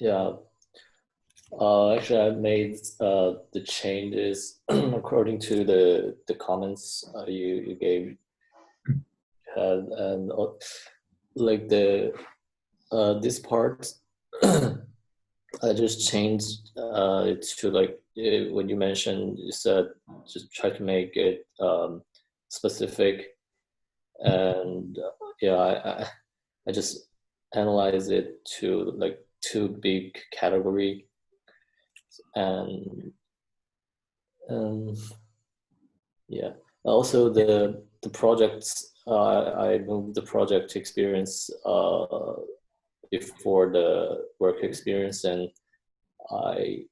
Yeah. Actually, I made the changes according to the comments you gave, and like the this part, I just changed it to like when you mentioned, you said just try to make it specific, and yeah, I just analyze it to like two big category, and um, yeah. Also, the projects I moved the project experience before the work experience, and I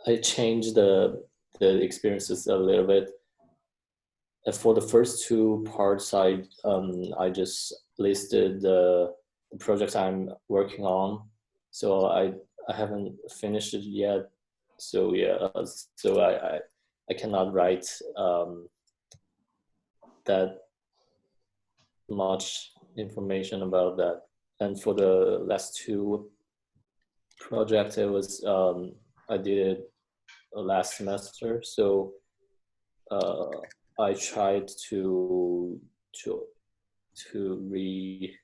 I changed the experiences a little bit. And for the first two parts, I just listed the project I'm working on. So I haven't finished it yet. So yeah, so I cannot write that much information about that. And for the last two projects, it was I did it last semester. So uh, I tried to to re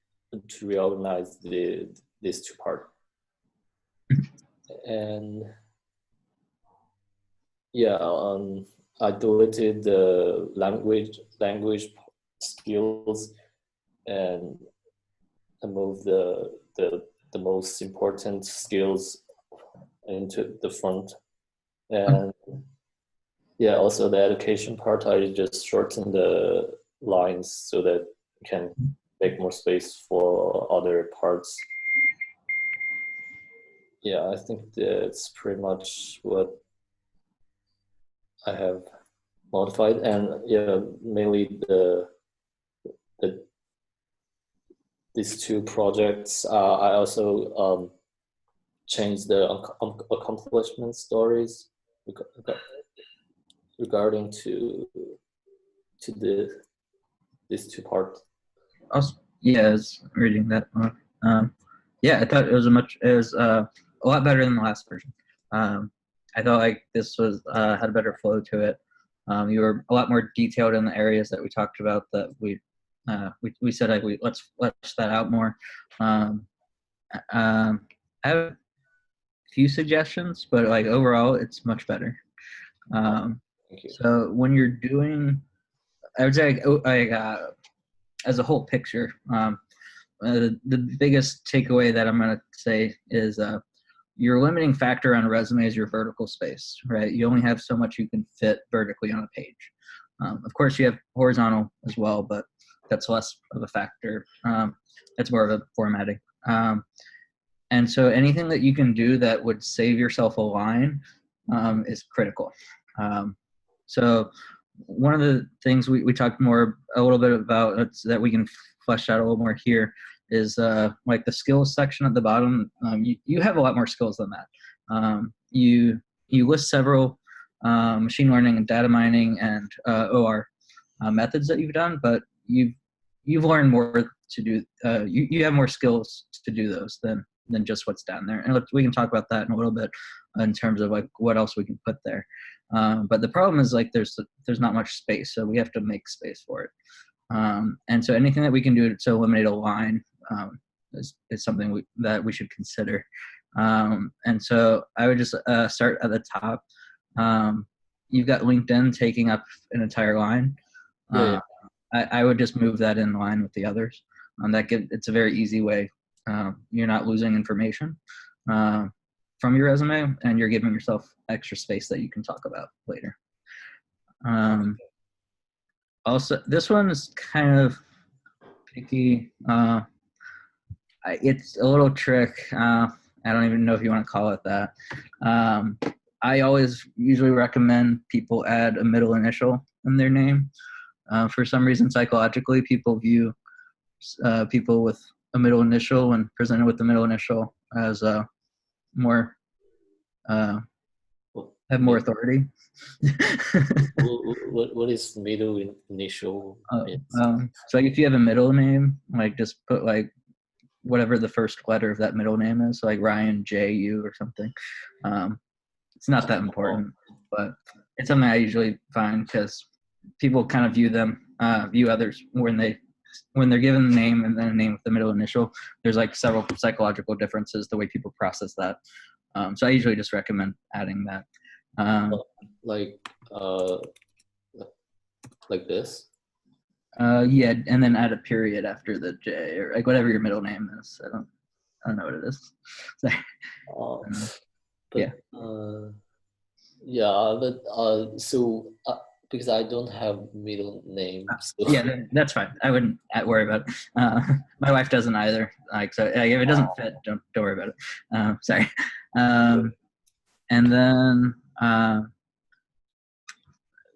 to reorganize these two parts, and yeah, I deleted the language skills, and I moved the most important skills into the front. And yeah, also the education part, I just shortened the lines so that you can make more space for other parts. Yeah, I think that's pretty much what I have modified, and yeah, mainly the these two projects. I also changed the accomplishment stories regarding to these two parts. Also, yeah, I was reading that one. Yeah, I thought it was a lot better than the last version. I thought like this was had a better flow to it. You were a lot more detailed in the areas that we talked about that we said like let's flesh that out more. I have a few suggestions, but like overall, it's much better. Thank you. So when you're doing, I would say like as a whole picture, the biggest takeaway that I'm going to say is your limiting factor on resume is your vertical space, right? You only have so much you can fit vertically on a page. Of course, you have horizontal as well, but that's less of a factor. That's more of a formatting. And so anything that you can do that would save yourself a line is critical. So one of the things we talked a little bit about that we can flesh out a little more here is like the skills section at the bottom. You have a lot more skills than that. You list several machine learning and data mining and OR methods that you've done, but you've learned more to do. You have more skills to do those than just what's down there. And we can talk about that in a little bit in terms of like what else we can put there. But the problem is like there's not much space, so we have to make space for it. And so anything that we can do to eliminate a line is something that we should consider. And so I would just start at the top. You've got LinkedIn taking up an entire line. Yeah. I would just move that in line with the others. It's a very easy way. You're not losing information from your resume, and you're giving yourself extra space that you can talk about later. Also, this one is kind of picky. It's a little trick. I don't even know if you want to call it that. I always usually recommend people add a middle initial in their name. For some reason, psychologically, people view people with a middle initial when presented with the middle initial as more have more authority. What is middle initial? So like if you have a middle name, like just put like whatever the first letter of that middle name is, so like Ryan J.U. or something. It's not that important, but it's something I usually find because people kind of view others when they're given the name and then a name with the middle initial. There's like several psychological differences the way people process that. So I usually just recommend adding that. Like this. Yeah, and then add a period after the J, or like whatever your middle name is. I don't know what it is. But, yeah, but so because I don't have middle name. So. Yeah, that's fine. I wouldn't worry about it. My wife doesn't either. Like, so if it doesn't fit, don't worry about it. Sorry. And then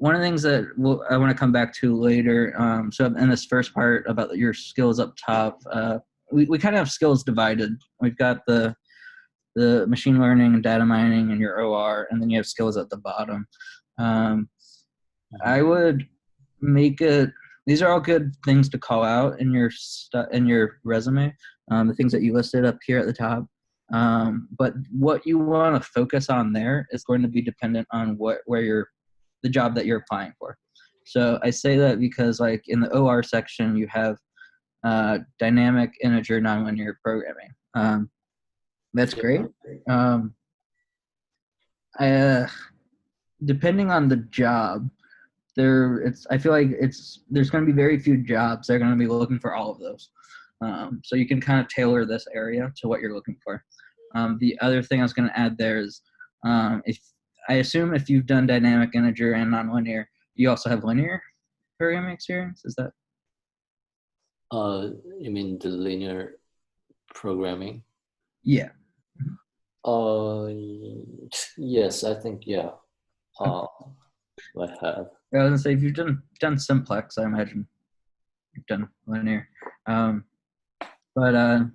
one of the things that I want to come back to later. So in this first part about your skills up top, we kind of have skills divided. We've got the machine learning and data mining and your OR, and then you have skills at the bottom. I would make it. These are all good things to call out in your resume. The things that you listed up here at the top. But what you want to focus on there is going to be dependent on the job that you're applying for. So I say that because like in the OR section, you have dynamic integer nonlinear programming. That's great. Depending on the job, I feel like there's going to be very few jobs that are going to be looking for all of those. So you can kind of tailor this area to what you're looking for. The other thing I was going to add there is if you've done dynamic integer and nonlinear, you also have linear programming experience. Is that? You mean the linear programming? Yeah. Yes, I think yeah. I have. I was gonna say if you've done simplex, I imagine you've done linear. But I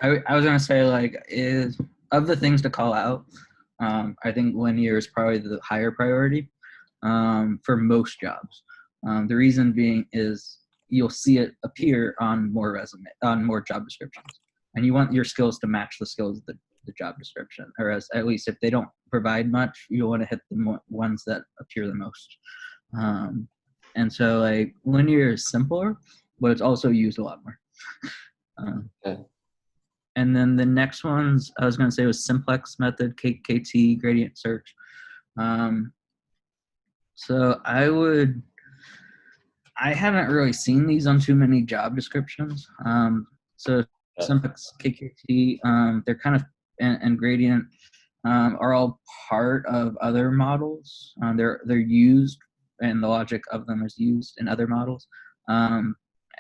was gonna say like of the things to call out, I think linear is probably the higher priority for most jobs. The reason being is you'll see it appear on more job descriptions, and you want your skills to match the skills of the job description, or at least if they don't provide much, you want to hit the ones that appear the most. And so like linear is simpler, but it's also used a lot more. Okay. And then the next ones I was going to say was simplex method, KKT, gradient search. So I haven't really seen these on too many job descriptions. So simplex, KKT, they're kind of, and gradient are all part of other models. They're used, and the logic of them is used in other models.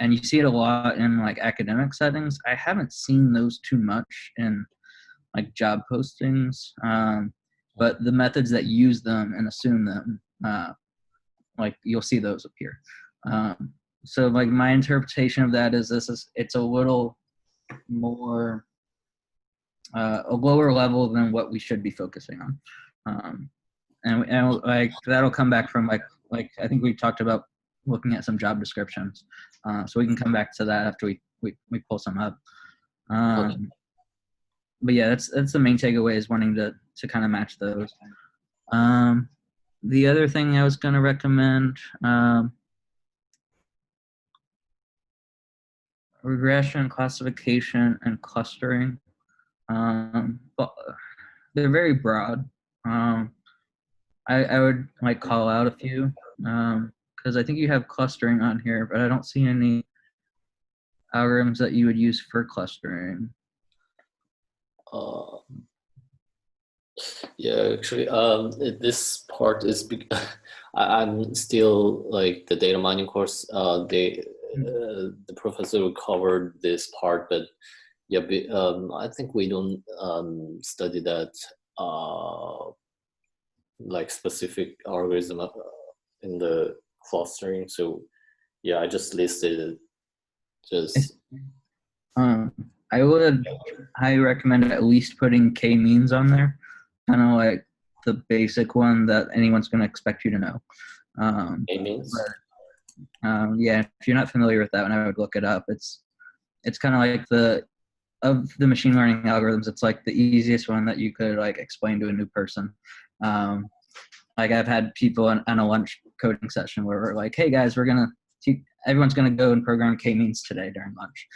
And you see it a lot in like academic settings. I haven't seen those too much in like job postings, but the methods that use them and assume them, like you'll see those appear. So like my interpretation of that is it's a little more a lower level than what we should be focusing on. And like that'll come back from like I think we talked about looking at some job descriptions. So we can come back to that after we pull some up. Okay. But yeah, that's the main takeaway, is wanting to kind of match those. The other thing I was going to recommend, regression, classification, and clustering. But they're very broad. I would like call out a few, because I think you have clustering on here, but I don't see any algorithms that you would use for clustering. Yeah, actually, this part is I'm still like the data mining course. The professor covered this part, but yeah, I think we don't study that like specific algorithm in the clustering. So yeah, I just listed it. I would highly recommend at least putting k-means on there, kind of like the basic one that anyone's going to expect you to know. K-means? Yeah, if you're not familiar with that one, I would look it up. It's kind of like of the machine learning algorithms, it's like the easiest one that you could like explain to a new person. Like I've had people on a lunch coding session where we're like, hey guys, everyone's gonna go and program k-means today during lunch.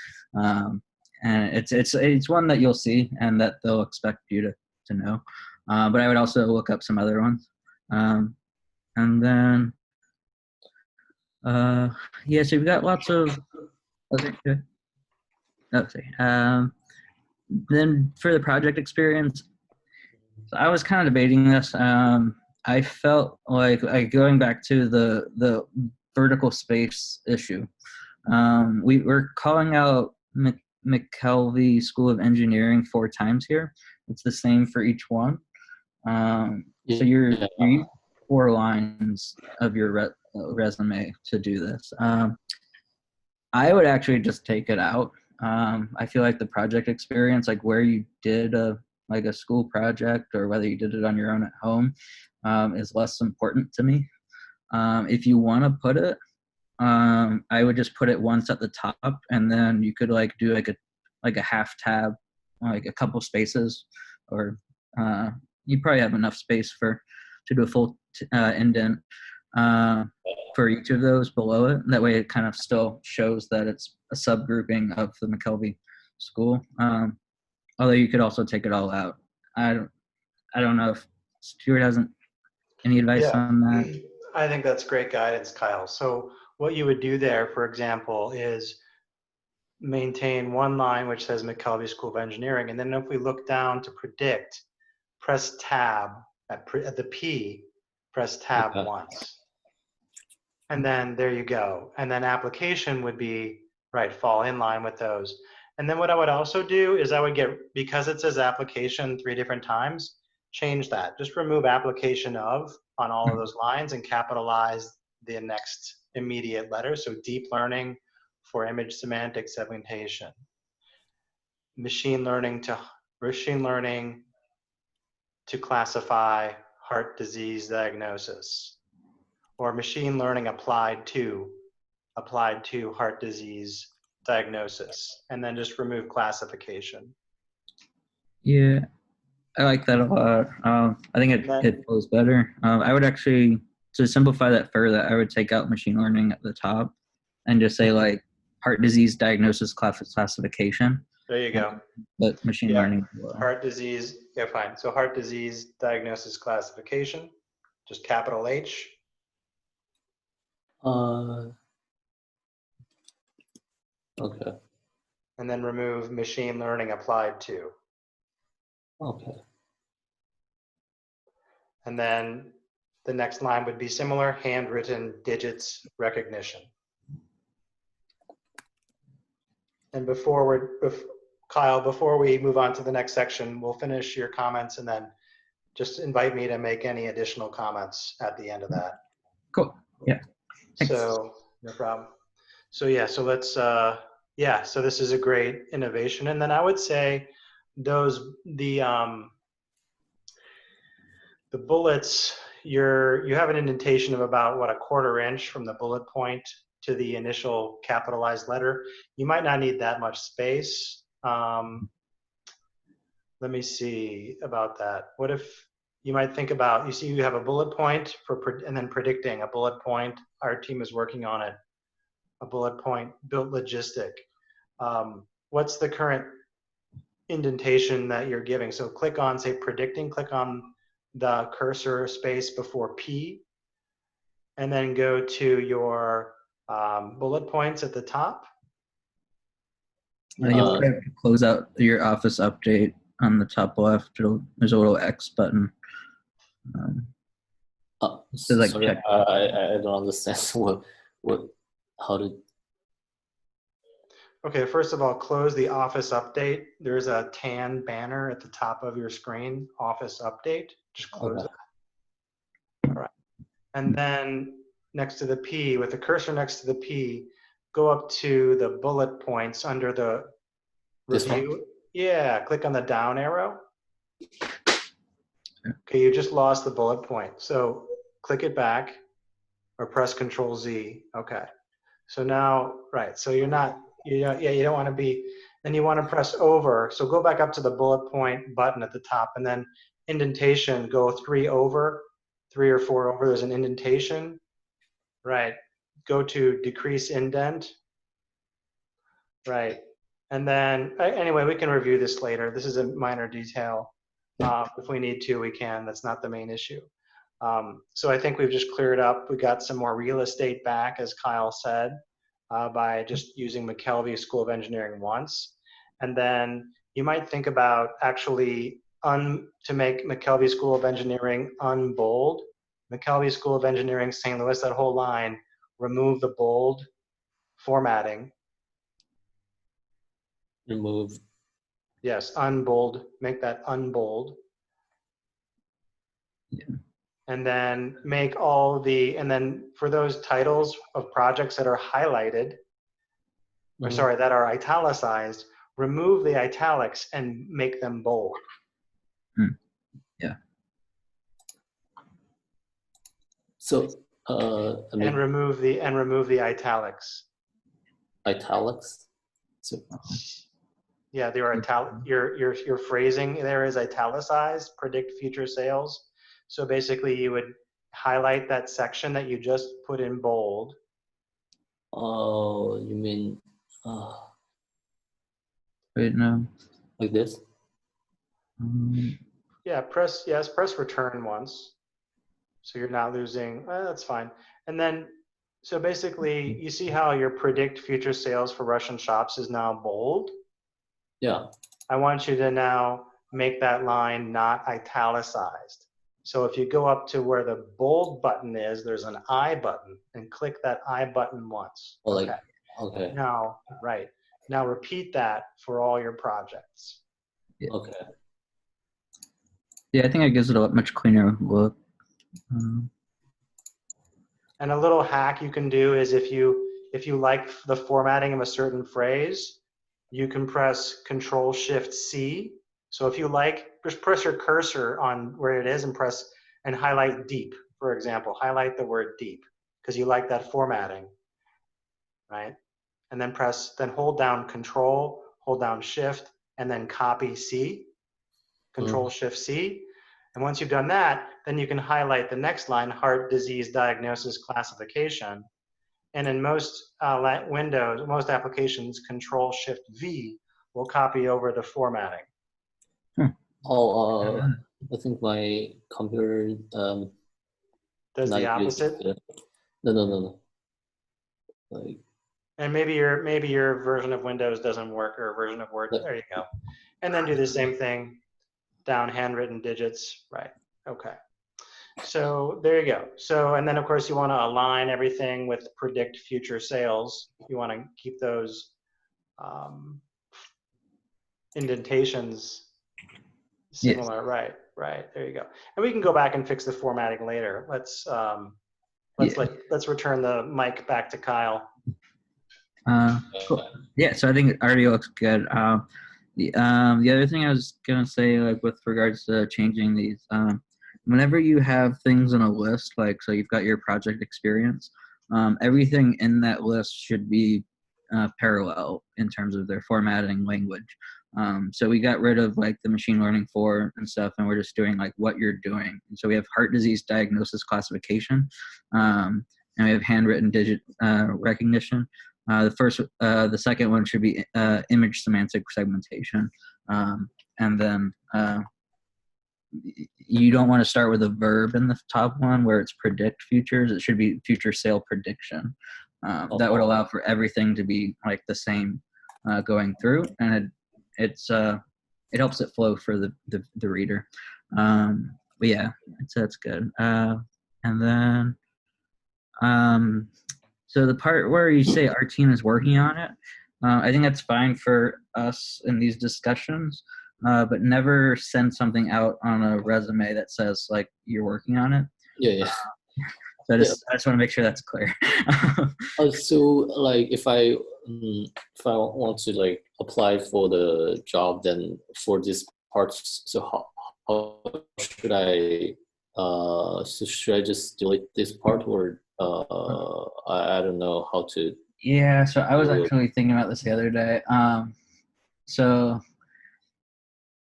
And it's one that you'll see and that they'll expect you to know. But I would also look up some other ones. And then yeah, so we've got lots of okay. Then for the project experience, so I was kind of debating this. I felt like going back to the vertical space issue. We were calling out McKelvey School of Engineering 4 times here. It's the same for each one. So you use 4 lines of your resume to do this. I would actually just take it out. I feel like the project experience, like where you did a school project or whether you did it on your own at home, is less important to me. If you want to put it, I would just put it once at the top, and then you could like do like a half tab, like a couple spaces, or you probably have enough space to do a full indent for each of those below it. That way it kind of still shows that it's a subgrouping of the McKelvey school. Although you could also take it all out. I don't know if Stuart has any advice on that. I think that's great guidance, Kyle. So what you would do there, for example, is maintain one line which says McKelvey School of Engineering, and then if we look down to predict, press tab at the P, press tab once. And then there you go. And then application would be, right, fall in line with those. And then what I would also do is I would because it says application 3 different times, change that. Just remove application of on all of those lines and capitalize the next immediate letter. So deep learning for image semantic segmentation. Machine learning to classify heart disease diagnosis. Or machine learning applied to heart disease diagnosis, and then just remove classification. Yeah, I like that a lot. I think it flows better. I would actually, to simplify that further, I would take out machine learning at the top and just say like heart disease diagnosis classification. There you go. But machine learning. Heart disease, yeah, fine. So heart disease diagnosis classification, just capital H. Okay. And then remove machine learning applied to. Okay. And then the next line would be similar, handwritten digits recognition. And Kyle, before we move on to the next section, we'll finish your comments and then just invite me to make any additional comments at the end of that. Cool. Yeah. Thanks. So no problem. So yeah, so let's so this is a great innovation. And then I would say the bullets, you have an indentation of about what, 1/4 inch from the bullet point to the initial capitalized letter. You might not need that much space. Let me see about that. What if you might think about, you see you have a bullet point and then predicting a bullet point. Our team is working on it. A bullet point built logistic. What's the current indentation that you're giving? So click on, say, predicting, click on the cursor space before P, and then go to your bullet points at the top. You'll have to close out your Office update on the top left. There's a little X button. Sorry, I don't understand how to. Okay, first of all, close the Office update. There's a tan banner at the top of your screen, Office update. Just close it. All right. And then next to the P, with the cursor next to the P, go up to the bullet points under the review. Yeah, click on the down arrow. Okay, you just lost the bullet point. So click it back or press Control Z. Okay. So now, right, so you don't want to be, Then you want to press over. So go back up to the bullet point button at the top, and then indentation, go 3 over, 3 or 4 over. There's an indentation. Right. Go to decrease indent. Right. And then, anyway, we can review this later. This is a minor detail. If we need to, we can. That's not the main issue. So I think we've just cleared up. We got some more real estate back, as Kyle said, by just using McKelvey School of Engineering once. And then you might think about actually to make McKelvey School of Engineering unbold. McKelvey School of Engineering, St. Louis, that whole line, remove the bold formatting. Remove. Yes, unbold, make that unbold. Yeah. And then make all and then for those titles of projects that are highlighted, or sorry, that are italicized, remove the italics and make them bold. Yeah. So, I mean, and remove the italics. Italics. So, yeah, your phrasing there is italicized. Predict future sales. So basically, you would highlight that section that you just put in bold. oh, you mean Wait, no. like this? Yeah, press return once. So you're not losing, that's fine. And then, so basically you see how your predict future sales for Russian shops is now bold? Yeah. I want you to now make that line not italicized. So if you go up to where the bold button is, there's an I button, and click that I button once. Oh, okay. Okay. Now, right. Now repeat that for all your projects. Yeah. Okay. Yeah, I think it gives it a much cleaner look. And a little hack you can do is if you like the formatting of a certain phrase, you can press Control-Shift-C. So if you like, just press your cursor on where it is and highlight deep, for example. Highlight the word deep because you like that formatting, right? And then hold down Control, hold down Shift, and then copy C. Control-Shift-C. And once you've done that, then you can highlight the next line, heart disease diagnosis classification. And in most Windows, most applications, Control-Shift-V will copy over the formatting. Oh, I think my computer Does the opposite? No. Like, and maybe your version of Windows doesn't work, or a version of Word. There you go. And then do the same thing down handwritten digits. Right. Okay. So there you go. So, and then of course you want to align everything with predict future sales. You want to keep those indentations similar. Yeah. Right. There you go. And we can go back and fix the formatting later. Let's return the mic back to Kyle. Cool. Yeah, so I think it already looks good. The other thing I was gonna say, like with regards to changing these, whenever you have things in a list, like so you've got your project experience, everything in that list should be parallel in terms of their formatting language. So we got rid of like the machine learning 4 and stuff, and we're just doing like what you're doing. And so we have heart disease diagnosis classification, and we have handwritten digit recognition. The second one should be image semantic segmentation, and then you don't want to start with a verb in the top one where it's predict futures. It should be future sale prediction. That would allow for everything to be like the same going through, and it helps it flow for the reader. But yeah, that's good. And then so the part where you say our team is working on it, I think that's fine for us in these discussions, but never send something out on a resume that says like you're working on it. Yeah. So I just want to make sure that's clear. So like if I want to like apply for the job, then for this part, so how should I should I just delete this part, or I don't know how to. Yeah, so I was actually thinking about this the other day. So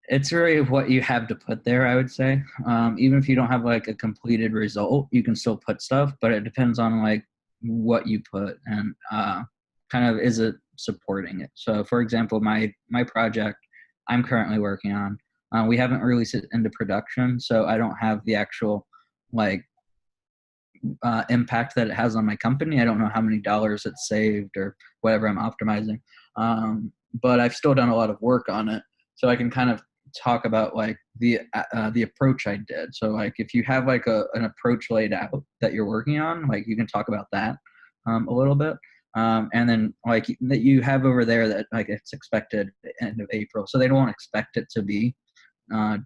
it's really what you have to put there, I would say. Even if you don't have like a completed result, you can still put stuff, but it depends on like what you put and kind of is it supporting it. So for example, my project I'm currently working on, we haven't released it into production, so I don't have the actual like impact that it has on my company. I don't know how many dollars it's saved or whatever I'm optimizing. But I've still done a lot of work on it, so I can kind of talk about like the approach I did. So like if you have like an approach laid out that you're working on, like you can talk about that a little bit. And then like that you have over there that like it's expected end of April, so they don't expect it to be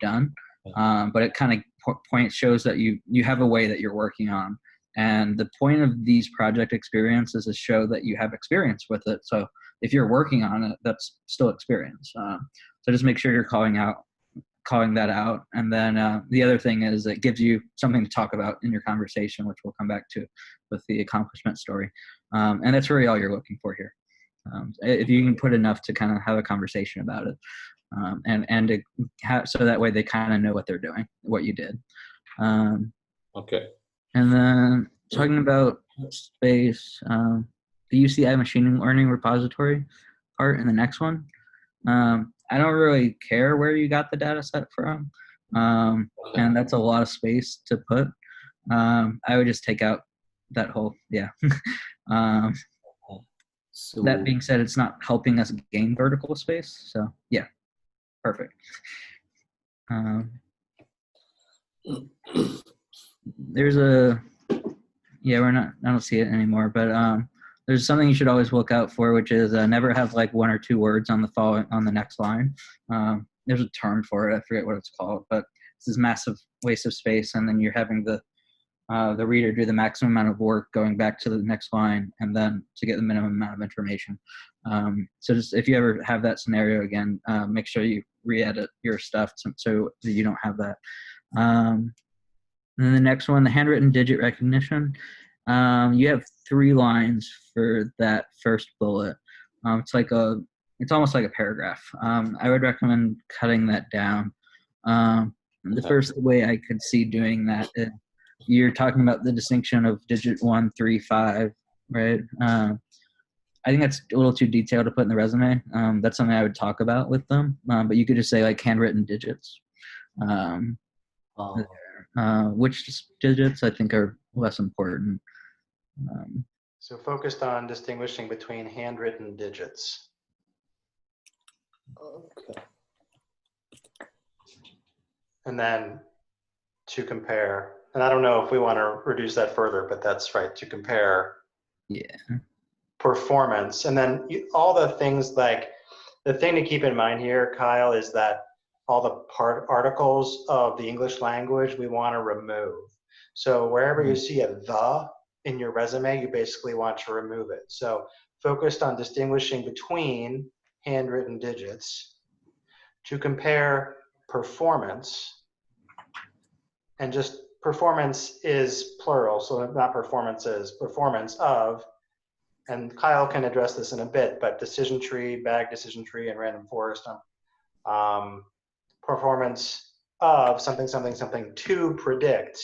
done. But it kind of shows that you have a way that you're working on. And the point of these project experiences is to show that you have experience with it. So if you're working on it, that's still experience. So just make sure you're calling that out. And then the other thing is it gives you something to talk about in your conversation, which we'll come back to with the accomplishment story. And that's really all you're looking for here. If you can put enough to kind of have a conversation about it. So that way they kind of know what they're doing, what you did. Okay. And then talking about space, the UCI machine learning repository part in the next one. I don't really care where you got the data set from. And that's a lot of space to put. I would just take out that whole, yeah. So That being said, it's not helping us gain vertical space. So yeah, perfect. There's I don't see it anymore, but there's something you should always look out for, which is never have like one or two words on the next line. There's a term for it. I forget what it's called, but it's this massive waste of space. And then you're having the reader do the maximum amount of work going back to the next line and then to get the minimum amount of information. So just if you ever have that scenario again, make sure you re-edit your stuff so that you don't have that. And then the next one, the handwritten digit recognition. You have 3 lines for that first bullet. It's almost like a paragraph. I would recommend cutting that down. The first way I could see doing that is you're talking about the distinction of digit 1, 3, 5, right? I think that's a little too detailed to put in the resume. That's something I would talk about with them. But you could just say like handwritten digits. Which digits I think are less important. So focused on distinguishing between handwritten digits. okay. And then to compare, and I don't know if we want to reduce that further, but that's right, to compare performance. And then all the things like, the thing to keep in mind here, Kyle, is that all the articles of the English language we want to remove. So wherever you see a "the" in your resume, you basically want to remove it. So focused on distinguishing between handwritten digits to compare performance, and just performance is plural, so not performances, performance of, and Kyle can address this in a bit, but decision tree, bag decision tree, and random forest, performance of something, something, something to predict,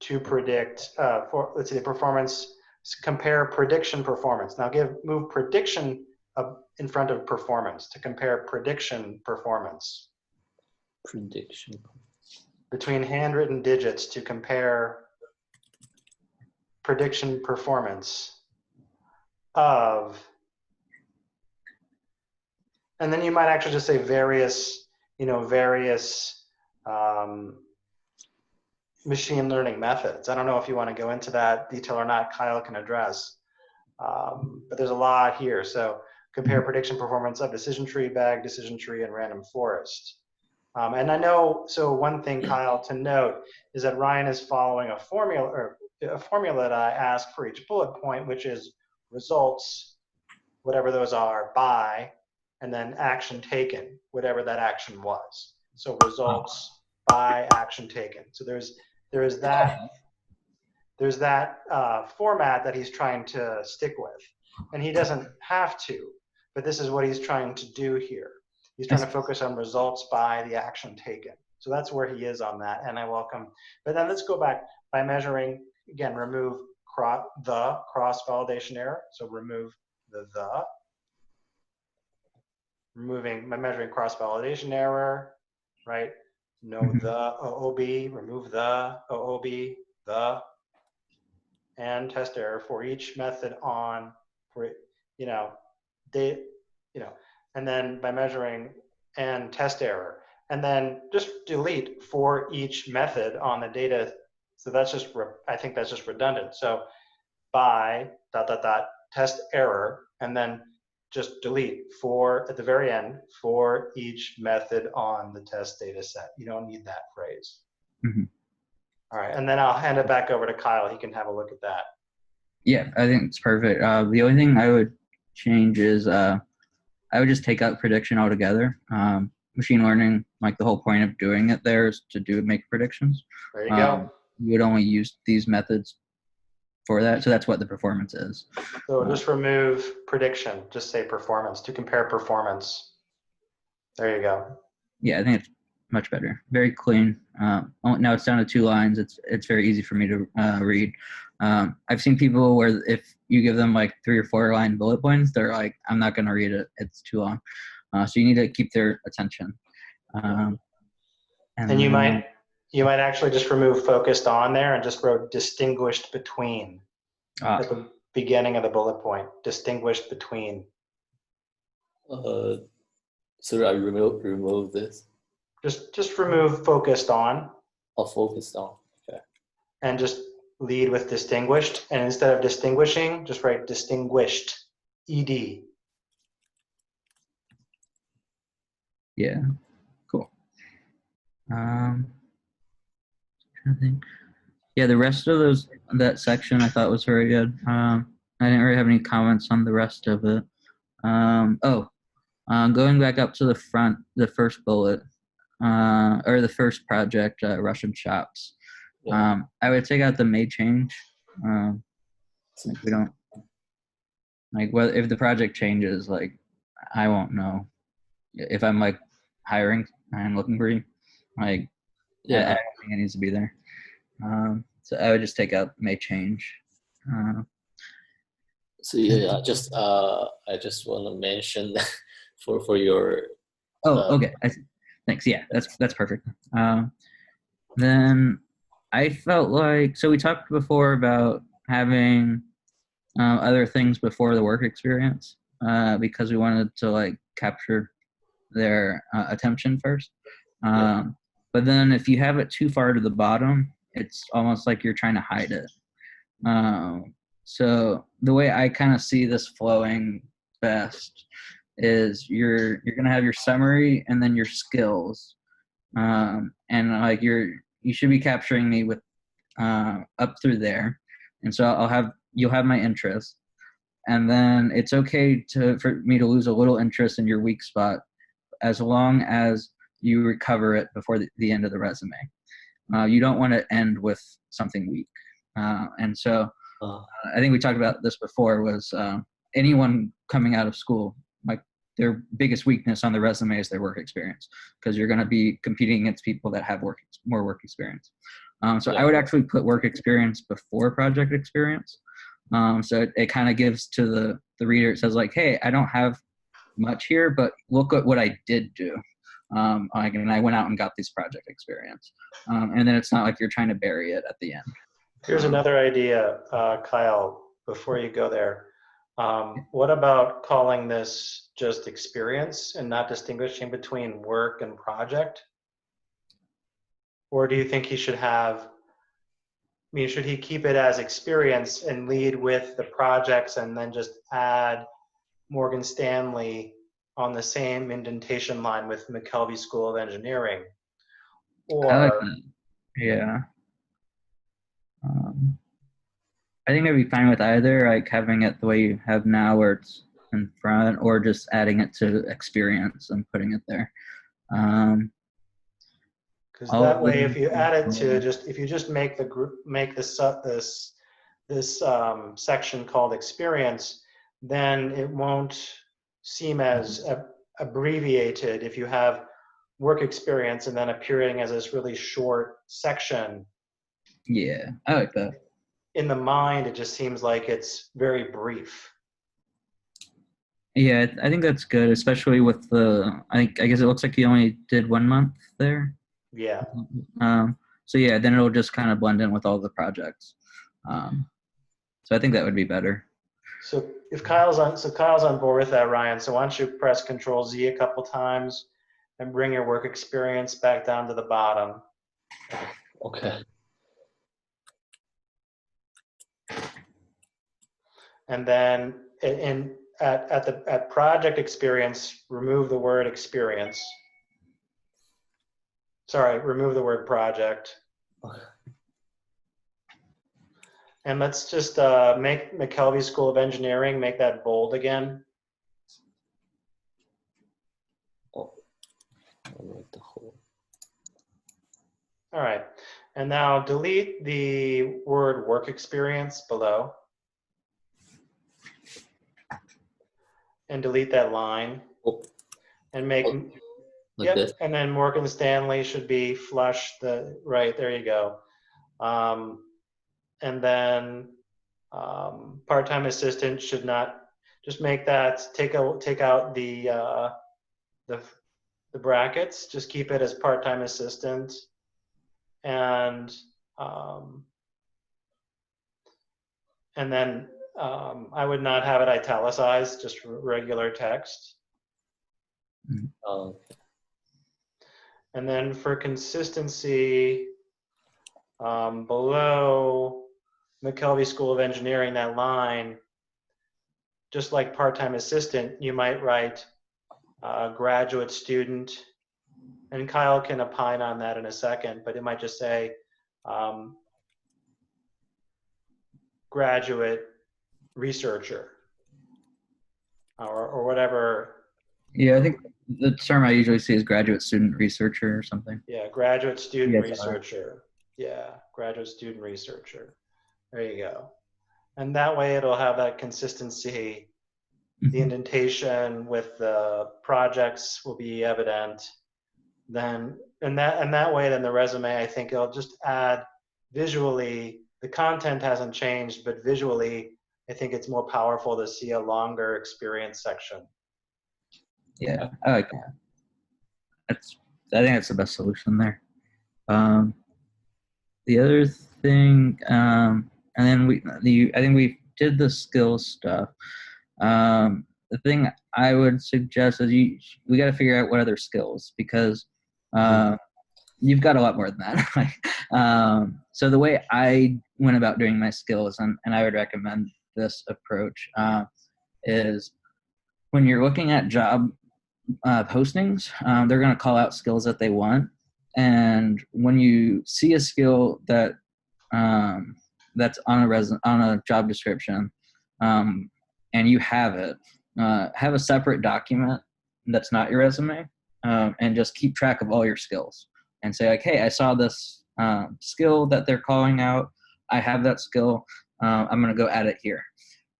let's see, the performance, compare prediction performance. Now move prediction in front of performance to compare prediction performance. Prediction. Between handwritten digits to compare prediction performance of, and then you might actually just say various machine learning methods. I don't know if you want to go into that detail or not. Kyle can address, but there's a lot here. So compare prediction performance of decision tree, bag decision tree, and random forest. And I know, so one thing, Kyle, to note is that Ryan is following a formula that I asked for each bullet point, which is results, whatever those are, by, and then action taken, whatever that action was. So results by action taken. So there's that format that he's trying to stick with, and he doesn't have to. but this is what he's trying to do here. He's trying to focus on results by the action taken. So that's where he is on that, and I welcome. But then let's go back by measuring, again, remove the cross-validation error. So remove the. Removing by measuring cross-validation error, right? No the OOB, remove the OOB, the, and test error for each method on, for, and then by measuring and test error, and then just delete for each method on the data. So that's just, I think that's just redundant. So by ... test error, and then just delete for, at the very end, for each method on the test data set. You don't need that phrase. All right, and then I'll hand it back over to Kyle. He can have a look at that. Yeah, I think it's perfect. The only thing I would change is I would just take out prediction altogether. Machine learning, like the whole point of doing it there is to make predictions. There you go. You would only use these methods for that, so that's what the performance is. So just remove prediction, just say performance, to compare performance. There you go. Yeah, I think it's much better. Very clean. Now it's down to 2 lines. It's very easy for me to read. I've seen people where if you give them like 3 or 4 line bullet points, they're like, I'm not going to read it. It's too long. So you need to keep their attention. And you might actually just remove focused on there and just wrote distinguished between at the beginning of the bullet point. Distinguished between. So I remove this. Just remove focused on. Oh, focused on. Okay. And just lead with distinguished. And instead of distinguishing, just write distinguished. ED. Yeah. Cool. I think. Yeah, the rest of that section I thought was very good. I didn't really have any comments on the rest of it. Going back up to the front, the first bullet, or the first project, Russian shops. Yeah. I would take out the may change. Like we don't, like, whether if the project changes, like I won't know if I'm like hiring and looking for you. Like, I don't think it needs to be there. So I would just take out may change. So yeah, I just want to mention for your. Okay. Thanks. Yeah, that's perfect. Then I felt like, so we talked before about having other things before the work experience because we wanted to like capture their attention first. But then if you have it too far to the bottom, it's almost like you're trying to hide it. So the way I kind of see this flowing best is you're gonna have your summary and then your skills, and like you should be capturing me with up through there, and so you'll have my interest, and then it's okay for me to lose a little interest in your weak spot, as long as you recover it before the end of the resume. You don't want to end with something weak. And so I think we talked about this before, was anyone coming out of school, like their biggest weakness on the resume is their work experience, because you're going to be competing against people that have more work experience. So I would actually put work experience before project experience. So it kind of gives to the reader, it says like, hey, I don't have much here, but look at what I did do. And I went out and got this project experience. And then it's not like you're trying to bury it at the end. Here's another idea, Kyle, before you go there. What about calling this just experience and not distinguishing between work and project? Or do you think he should should he keep it as experience and lead with the projects and then just add Morgan Stanley on the same indentation line with McKelvey School of Engineering? Or, I like that. Yeah. I think I'd be fine with either, like having it the way you have now where it's in front, or just adding it to experience and putting it there. Because that way, if you add it to if you just make the group, this section called experience, then it won't seem as abbreviated if you have work experience and then appearing as this really short section. Yeah, I like that. In the mind, it just seems like it's very brief. Yeah, I think that's good, especially with the. I guess it looks like you only did 1 month there. Yeah. So yeah, then it'll just kind of blend in with all the projects. So I think that would be better. So if Kyle's on board with that, Ryan. So why don't you press Control Z a couple times and bring your work experience back down to the bottom. Okay. And then at project experience, remove the word experience. Sorry, remove the word project. And let's just make McKelvey School of Engineering, make that bold again. Oh, I'll write the whole. All right. And now delete the word work experience below. And delete that line. Oh. And make, Like this? And then Morgan Stanley should be flush right, there you go. And then part-time assistant should not, just make that, take out the brackets, just keep it as part-time assistant. And then I would not have it italicized, just regular text. Oh. And then for consistency, below McKelvey School of Engineering, that line, just like part-time assistant, you might write graduate student, and Kyle can opine on that in a second, but it might just say graduate researcher or whatever. Yeah, I think the term I usually see is graduate student researcher or something. Yeah, graduate student Yes, researcher. Yeah, graduate student researcher. There you go. And that way it'll have that consistency. The indentation with the projects will be evident. Then, and that way, then the resume, I think it'll just add visually, the content hasn't changed, but visually, I think it's more powerful to see a longer experience section. Yeah, I like that. I think that's the best solution there. The other thing, and then I think we did the skills stuff. The thing I would suggest is we got to figure out what other skills, because you've got a lot more than that. So the way I went about doing my skills, and I would recommend this approach, is when you're looking at job postings, they're going to call out skills that they want. And when you see a skill that that's on a job description, and you have it, have a separate document that's not your resume, and just keep track of all your skills. And say, like, hey, I saw this skill that they're calling out. I have that skill. I'm going to go add it here.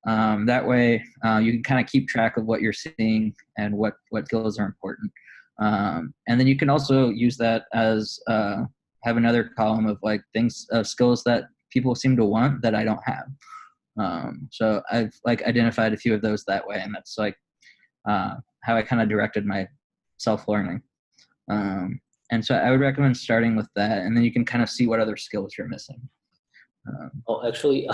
That way, you can kind of keep track of what you're seeing and what skills are important. And then you can also use that as have another column of like skills that people seem to want that I don't have. So I've like identified a few of those that way, and that's like how I kind of directed my self-learning. And so I would recommend starting with that, and then you can kind of see what other skills you're missing. Oh, actually,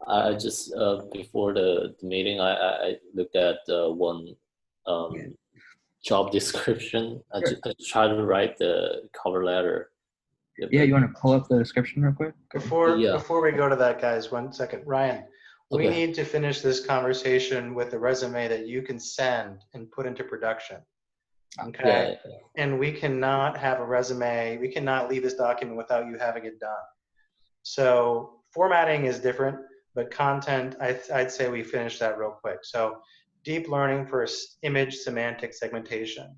I just before the meeting, I looked at one job description. I tried to write the cover letter. Yeah, you want to pull up the description real quick? Before we go to that, guys, 1 second. Ryan, we need to finish this conversation with the resume that you can send and put into production. Okay. Yeah. And we cannot have a resume. We cannot leave this document without you having it done. So formatting is different, but content, I'd say we finish that real quick. So deep learning for image semantic segmentation.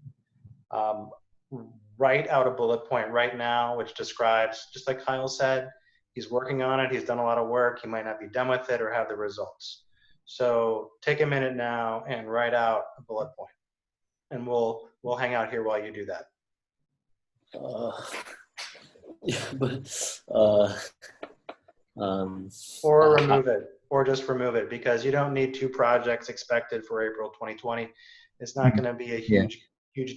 Write out a bullet point right now, which describes, just like Kyle said, he's working on it. He's done a lot of work. He might not be done with it or have the results. So take a minute now and write out a bullet point, and we'll hang out here while you do that. Yeah, but or remove it, or just remove it, because you don't need 2 projects expected for April 2020. It's not going to be a huge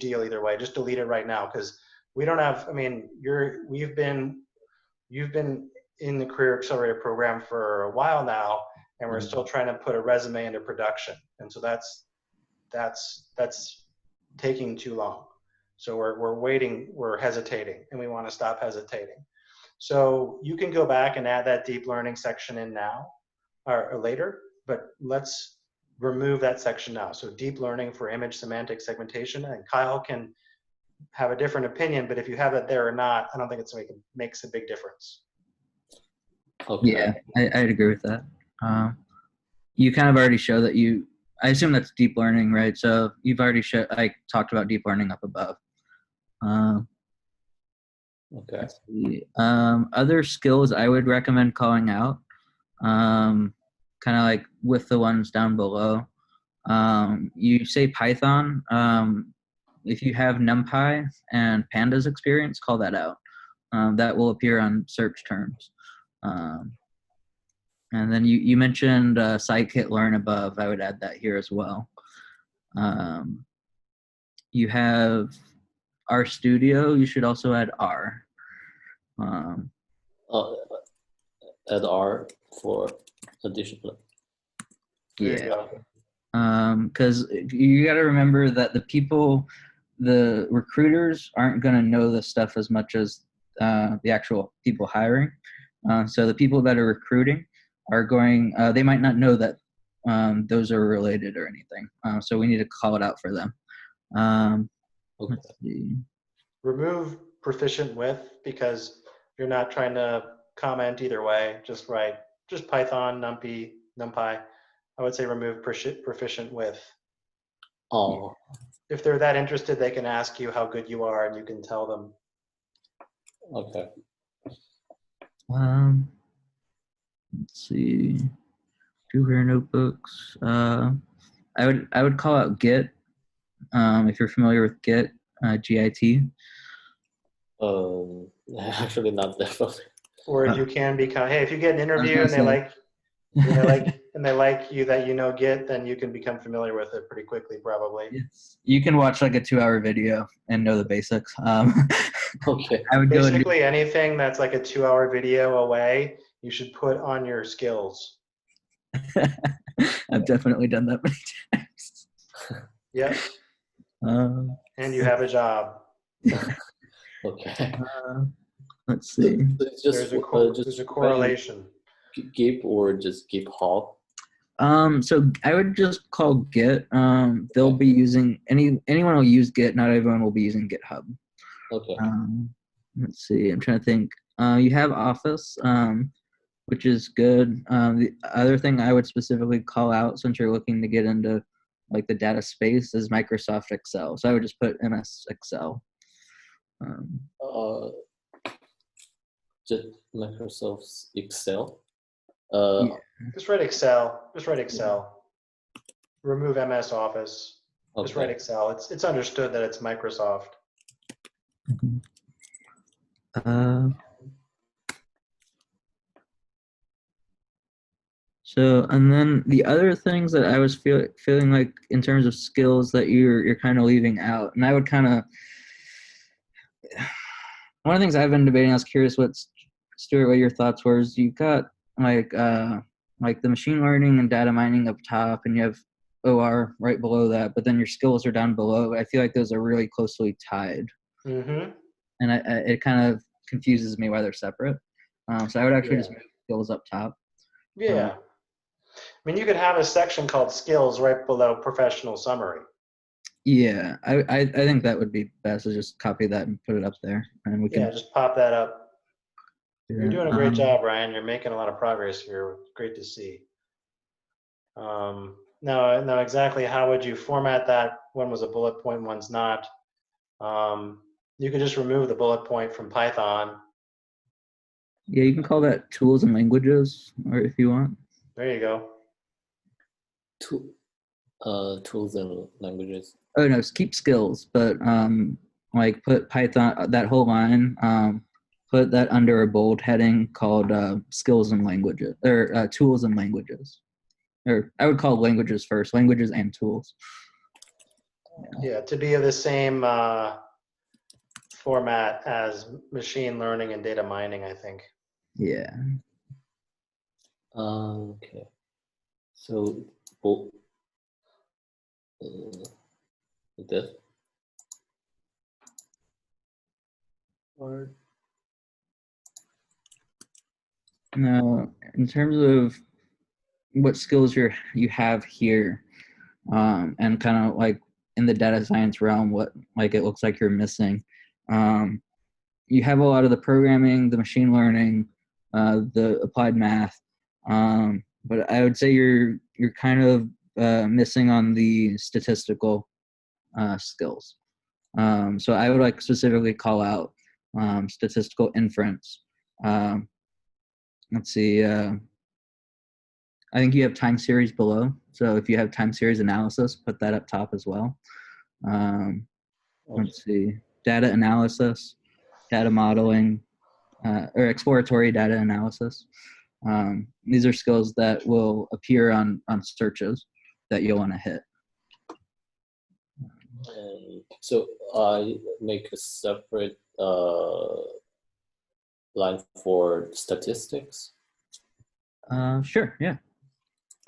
deal either way. Just delete it right now, because we don't have. I mean, you've been in the Career Accelerator program for a while now, and we're still trying to put a resume into production, and so that's taking too long. So we're waiting, we're hesitating, and we want to stop hesitating. So you can go back and add that deep learning section in now or later, but let's remove that section now. So deep learning for image semantic segmentation, and Kyle can have a different opinion, but if you have it there or not, I don't think it makes a big difference. Okay. Yeah, I'd agree with that. You kind of already show that I assume that's deep learning, right? So you've already I talked about deep learning up above. Okay. Other skills I would recommend calling out, kind of like with the ones down below. You say Python. If you have NumPy and Pandas experience, call that out. That will appear on search terms. And then you mentioned scikit-learn above. I would add that here as well. You have RStudio. You should also add R. Add R for additional. Yeah. Because you got to remember that the recruiters aren't going to know this stuff as much as the actual people hiring. So the people that are recruiting are going, they might not know that those are related or anything. So we need to call it out for them. Okay. Let's see. Remove proficient with, because you're not trying to comment either way. Just write, just Python, NumPy. I would say remove proficient with. Oh. If they're that interested, they can ask you how good you are, and you can tell them. Okay. Let's see. Jupyter notebooks. I would call out Git. If you're familiar with Git, GIT. Actually not that familiar. Or you can become. Hey, if you get an interview and they like you that you know Git, then you can become familiar with it pretty quickly, probably. Yes. You can watch like a 2-hour video and know the basics. Okay. I would basically anything that's like a 2-hour video away, you should put on your skills. I've definitely done that many times. Yep. And you have a job. Okay. Let's see. There's a correlation. Git or just Git hub? So I would just call Git. They'll be using anyone will use Git. Not everyone will be using GitHub. Okay. Let's see. I'm trying to think. You have Office, which is good. The other thing I would specifically call out, since you're looking to get into like the data space, is Microsoft Excel. So I would just put MS Excel. Just Microsoft Excel. Yeah. Just write Excel. Just write Excel. Remove MS Office. Okay. Just write Excel. It's understood that it's Microsoft. So, and then the other things that I was feeling like in terms of skills that you're kind of leaving out, and I would kind of, one of the things I've been debating, I was curious Stuart, what your thoughts were, is you've got like the machine learning and data mining up top, and you have OR right below that, but then your skills are down below. I feel like those are really closely tied. Mm-hmm. And it kind of confuses me why they're separate. So I would actually just move skills up top. Yeah. I mean, you could have a section called skills right below professional summary. Yeah, I think that would be best, to just copy that and put it up there, and we can. Just pop that up. You're doing a great job, Ryan. You're making a lot of progress here. Great to see. Now, exactly how would you format that? One was a bullet point, one's not. You could just remove the bullet point from Python. Yeah, you can call that tools and languages, or if you want. There you go. tools and languages. Oh no, keep skills, but like put Python, that whole line, put that under a bold heading called skills and languages, or tools and languages. Or I would call languages first, languages and tools. Yeah, to be of the same format as machine learning and data mining, I think. Yeah. Okay. So, bold. This word. Now, in terms of what skills you have here, and kind of like in the data science realm, what like it looks like you're missing. You have a lot of the programming, the machine learning, the applied math, but I would say you're kind of missing on the statistical skills. So I would like specifically call out statistical inference. Let's see. I think you have time series below. So if you have time series analysis, put that up top as well. Let's see. Data analysis, data modeling, or exploratory data analysis. These are skills that will appear on searches that you'll want to hit. So I make a separate line for statistics. Sure, yeah.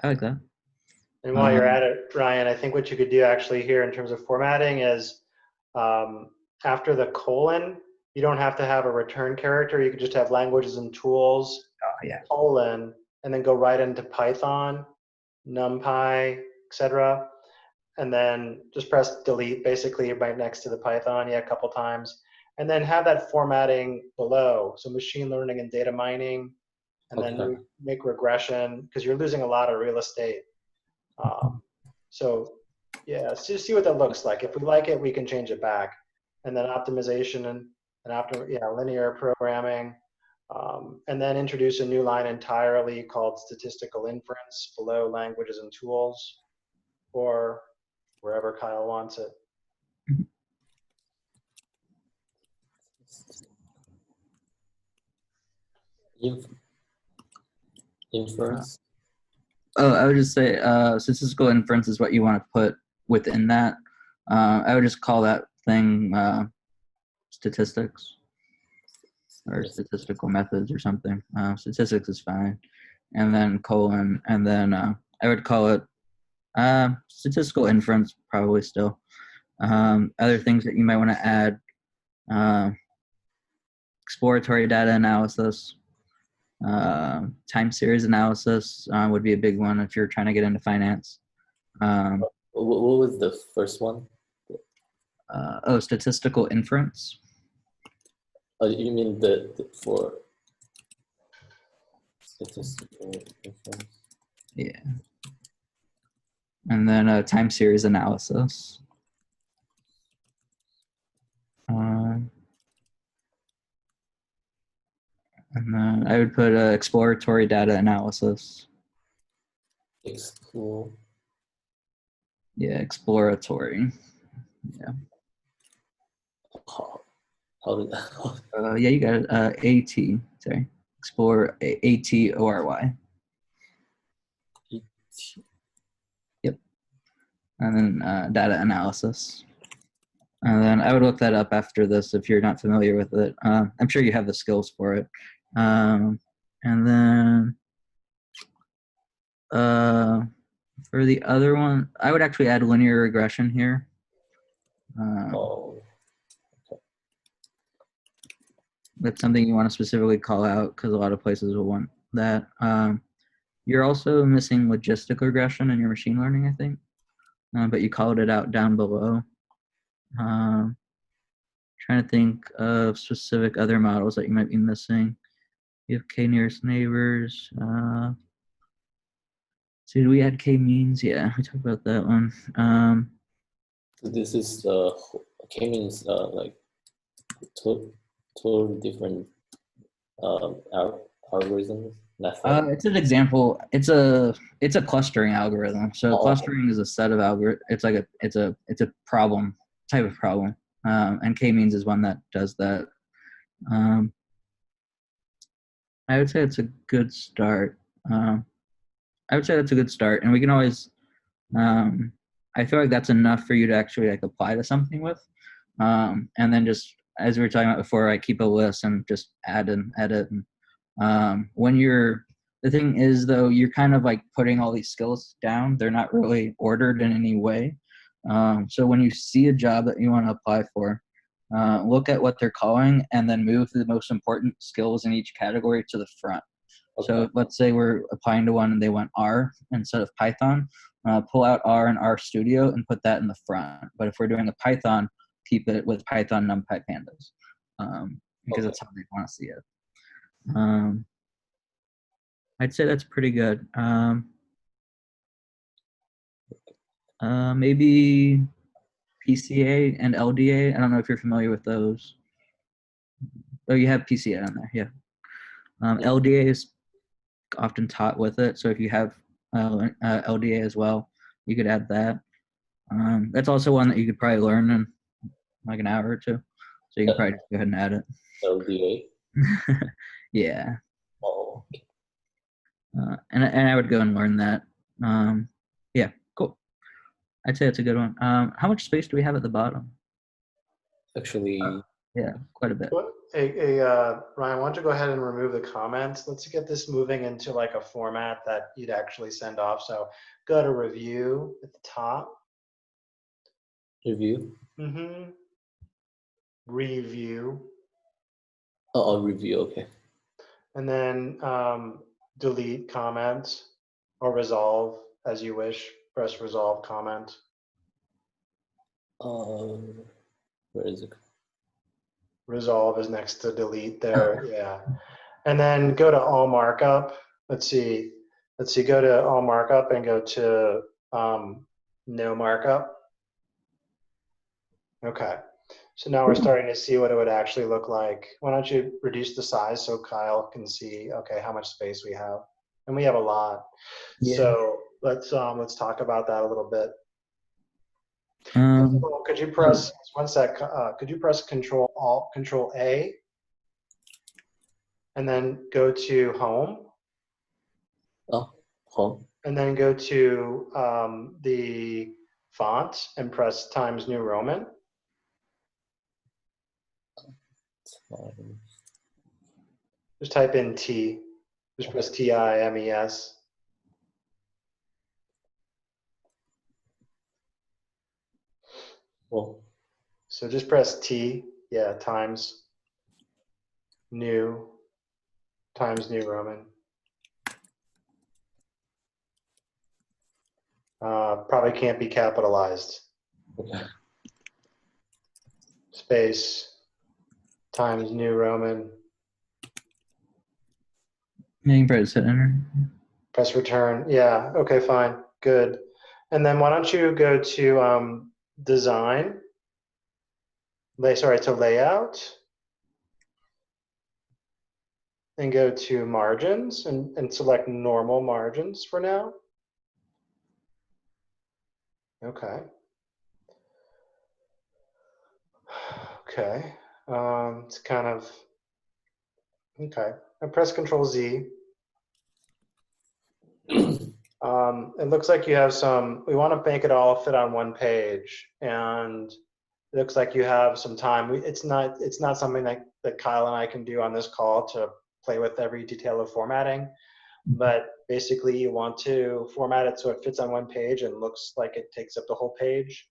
I like that. And while you're at it, Ryan, I think what you could do actually here in terms of formatting is after the colon, you don't have to have a return character. You could just have languages and tools, colon, and then go right into Python, NumPy, etc. And then just press delete basically right next to the Python, a couple times. And then have that formatting below. So machine learning and data mining, and then make regression, because you're losing a lot of real estate. So yeah, just see what that looks like. If we like it, we can change it back. And then optimization and after linear programming, and then introduce a new line entirely called statistical inference below languages and tools, or wherever Kyle wants it. Inference. I would just say statistical inference is what you want to put within that. I would just call that thing statistics or statistical methods or something. Statistics is fine. And then colon, and then I would call it statistical inference probably still. Other things that you might want to add, exploratory data analysis, time series analysis would be a big one if you're trying to get into finance. What was the first one? Statistical inference. You mean the for statistical inference? Yeah. And then time series analysis. And then I would put exploratory data analysis. Yeah, exploratory. Yeah. How did that? Yeah, you got it. AT. Sorry, explore ATORY. Yep. And then data analysis. And then I would look that up after this if you're not familiar with it. I'm sure you have the skills for it. And then for the other one, I would actually add linear regression here. That's something you want to specifically call out because a lot of places will want that. You're also missing logistic regression in your machine learning, I think, but you called it out down below. Trying to think of specific other models that you might be missing. You have k-nearest neighbors. So did we add k-means? Yeah, we talked about that one. So this is k-means like totally different algorithms. method? It's an example. It's a clustering algorithm. So Oh, okay. clustering is a set of It's like it's a problem type of problem, and k-means is one that does that. I would say it's a good start. I would say that's a good start, and we can always. I feel like that's enough for you to actually like apply to something with, and then just as we were talking about before, I keep a list and just add and edit. And the thing is though, you're kind of like putting all these skills down. They're not really ordered in any way. So when you see a job that you want to apply for, look at what they're calling and then move the most important skills in each category to the front. Okay. So let's say we're applying to one and they want R instead of Python. Pull out R and R Studio and put that in the front. But if we're doing a Python, keep it with Python NumPy Pandas, because that's how they want to see it. I'd say that's pretty good. Maybe PCA and LDA. I don't know if you're familiar with those. Oh, you have PCA on there, yeah. LDA is often taught with it, so if you have LDA as well, you could add that. That's also one that you could probably learn in like an hour or two, so you can probably just go ahead and add it. LDA? Yeah. Oh, okay. And I would go and learn that. Yeah, cool. I'd say it's a good one. How much space do we have at the bottom? Actually, Yeah, quite a bit. Hey, Ryan, why don't you go ahead and remove the comments? Let's get this moving into like a format that you'd actually send off. So go to review at the top. review. Review. Oh, review. Okay. And then delete comments or resolve as you wish. Press resolve comment. Where is it? Resolve is next to delete there. Yeah. And then go to all markup. Let's see. Go to all markup and go to no markup. Okay. So now we're starting to see what it would actually look like. Why don't you reduce the size so Kyle can see, okay, how much space we have. And we have a lot. Yeah. So let's talk about that a little bit. First of all, could you press one sec? Could you press Control A, and then go to Home, Oh, home. and then go to the font and press Times New Roman. Just type in T. Just press TIMES. Well, So just press T. Yeah, Times New Roman. Probably can't be capitalized. okay. Space Times New Roman. Yeah, you can press hit enter. Press return. Yeah. Okay. Fine. Good. And then why don't you go to design? To layout. And go to margins and select normal margins for now. Okay. Okay. It's kind of okay. I press Control Z. It looks like you have some. We want to make it all fit on one page, and it looks like you have some time. It's not something that Kyle and I can do on this call to play with every detail of formatting, but basically you want to format it so it fits on one page and looks like it takes up the whole page.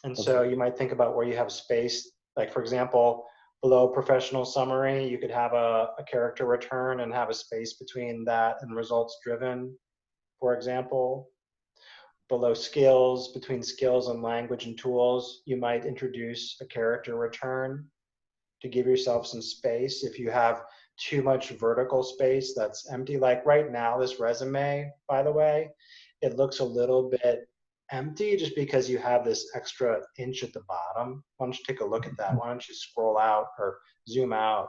And so you might think about where you have space, like for example, below professional summary, you could have a character return and have a space between that and results driven, for example. Below skills, between skills and language and tools, you might introduce a character return to give yourself some space. If you have too much vertical space that's empty, like right now, this resume, by the way, it looks a little bit empty just because you have this extra inch at the bottom. Why don't you take a look at that? Why don't you scroll out or zoom out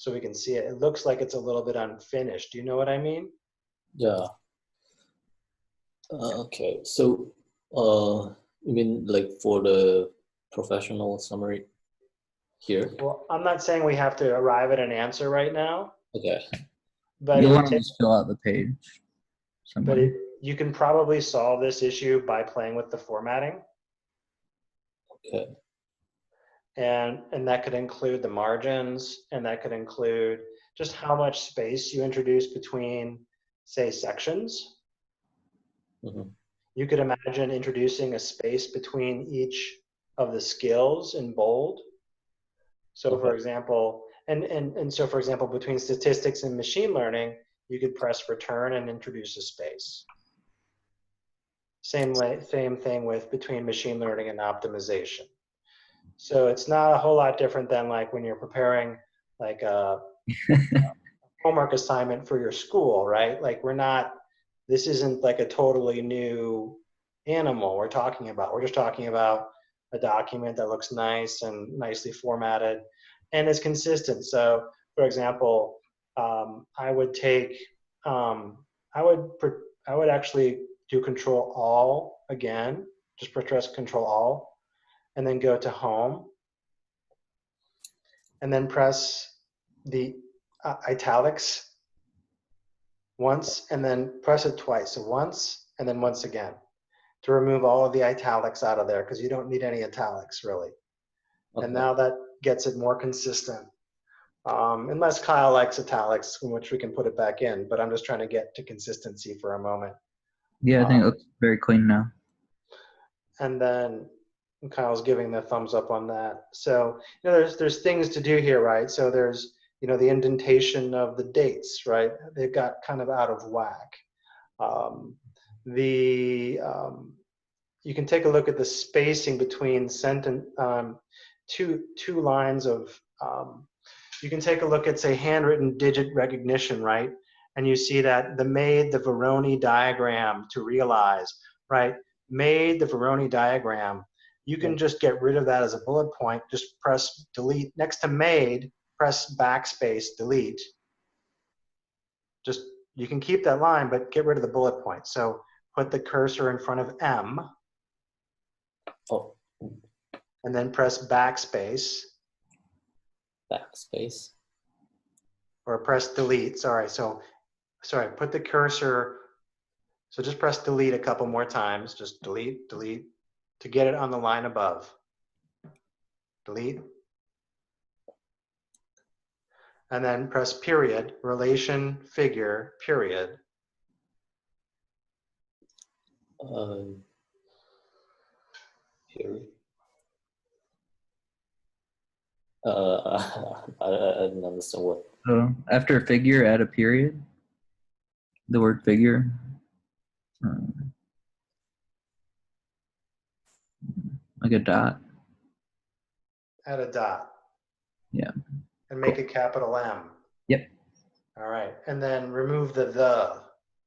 so we can see it. It looks like it's a little bit unfinished. Do you know what I mean? Yeah. Okay. So, you mean like for the professional summary here? Well, I'm not saying we have to arrive at an answer right now, Okay. but You'll want to just fill out the page somewhere. you can probably solve this issue by playing with the formatting. Okay. And that could include the margins, and that could include just how much space you introduce between, say, sections. Mm-hmm. You could imagine introducing a space between each of the skills in bold. So for example, so for example, between statistics and machine learning, you could press return and introduce a space. Same thing with between machine learning and optimization. So it's not a whole lot different than like when you're preparing like a homework assignment for your school, right? Like this isn't like a totally new animal we're talking about. We're just talking about a document that looks nice and nicely formatted and is consistent. So for example, I would actually do Control All again, just press Control All, and then go to Home, and then press the italics once, and then press it twice. So once, and then once again, to remove all of the italics out of there, because you don't need any italics really. Okay. And now that gets it more consistent. Unless Kyle likes italics, in which we can put it back in, but I'm just trying to get to consistency for a moment. Yeah, I think it looks very clean now. And then Kyle's giving the thumbs up on that. So, there's things to do here, right? So there's, the indentation of the dates, right? They've got kind of out of whack. You can take a look at the spacing between two lines of, you can take a look at, say, handwritten digit recognition, right? And you see that the Voronoi diagram to realize, right? Made the Voronoi diagram. You can just get rid of that as a bullet point. Just press delete. Next to made, press backspace, delete. You can keep that line, but get rid of the bullet point. So put the cursor in front of M. Oh. And then press backspace. Backspace. Or press delete, sorry, put the cursor, so just press delete a couple more times, just delete, to get it on the line above. Delete. And then press period, relation, figure, period. Period. I don't understand what. So after figure, add a period. The word figure. Like a dot. Add a dot. Yeah. And make a capital M. Yep. All right. And then remove the.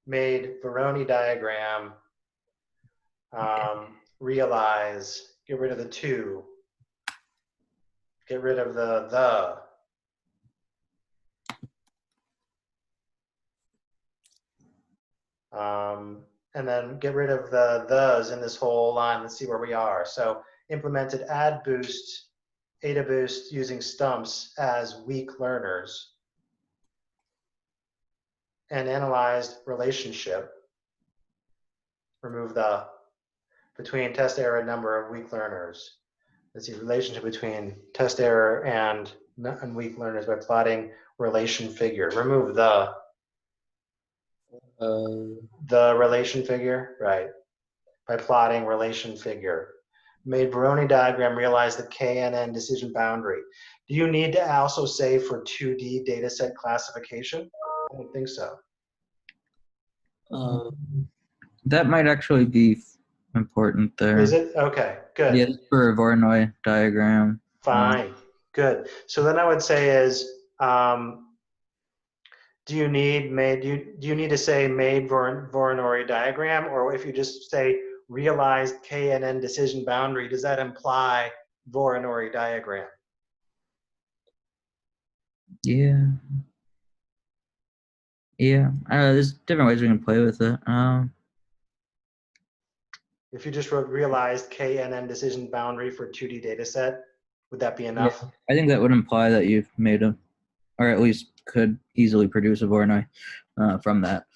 Made Voronoi diagram. Realize. Get rid of the to. Get rid of the. And then get rid of the thes in this whole line. Let's see where we are. So implemented add boost, ADA boost using stumps as weak learners. And analyzed relationship. Remove the between test error and number of weak learners. Let's see relationship between test error and weak learners by plotting relation figure. Remove the relation figure, right? By plotting relation figure. Made Voronoi diagram, realize the KNN decision boundary. Do you need to also say for 2D data set classification? I don't think so. That might actually be important there. Is it? Okay, good. Yeah, for a Voronoi diagram. Fine, good. So then I would say is, do you need to say made Voronoi diagram, or if you just say realized KNN decision boundary, does that imply Voronoi diagram? Yeah. Yeah. There's different ways we can play with it. If you just wrote realized KNN decision boundary for 2D data set, would that be Yeah. enough? I think that would imply that you've made or at least could easily produce a Voronoi from that.